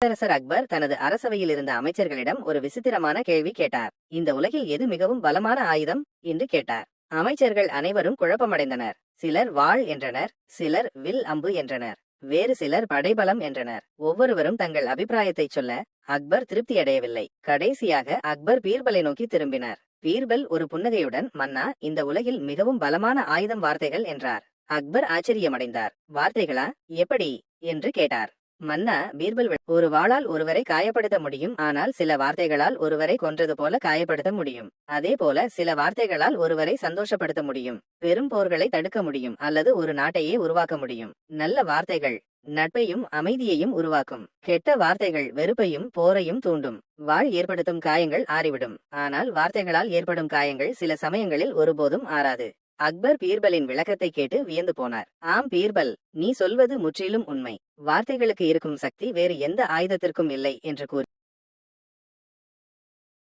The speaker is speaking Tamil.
பேரரசர் அக்பர் தனது அரசவையில் இருந்த அமைச்சர்களிடம் ஒரு விசித்திரமான கேள்வி கேட்டார். இந்த உலகில் எது மிகவும் பலமான ஆயுதம் என்று கேட்டார். அமைச்சர்கள் அனைவரும் குழப்பமடைந்தனர். சிலர் வாள் என்றனர், சிலர் வில் அம்பு என்றனர், வேறு சிலர் படைபலம் என்றனர். ஒவ்வொருவரும் தங்கள் அபிப்பிராயத்தை சொல்ல அக்பர் திருப்தியடையவில்லை. கடைசியாக அக்பர் பீர்பலை நோக்கி திரும்பினார். பீர்பல் ஒரு புன்னகையுடன், மன்னா, இந்த உலகில் மிகவும் பலமான ஆயுதம் வார்த்தைகள் என்றார். அக்பர் ஆச்சரியமடைந்தார். வார்த்தைகளா? எப்படி என்று கேட்டார். மன்னா, பீர்பல், ஒரு வாளால் ஒருவரை காயப்படுத்த முடியும், ஆனால் சில வார்த்தைகளால் ஒருவரை கொன்றது போல காயப்படுத்த முடியும். அதே போல சில வார்த்தைகளால் ஒருவரை சந்தோஷப்படுத்த முடியும், பெரும் போர்களை தடுக்க முடியும், அல்லது ஒரு நாட்டையே உருவாக்க முடியும். நல்ல வார்த்தைகள் நட்பையும் அமைதியையும் உருவாக்கும். கெட்ட வார்த்தைகள் வெறுப்பையும் போரையும் தூண்டும். வாள் ஏற்படுத்தும் காயங்கள் ஆறிவிடும், ஆனால் வார்த்தைகளால் ஏற்படும் காயங்கள் சில சமயங்களில் ஒருபோதும் ஆறாது. அக்பர் பீர்பலின் விளக்கத்தை கேட்டு வியந்து போனார். ஆம் பீர்பல், நீ சொல்வது முற்றிலும் உண்மை. வார்த்தைகளுக்கு இருக்கும் சக்தி வேறு எந்த ஆயுதத்திற்கும் இல்லை என்று கூறி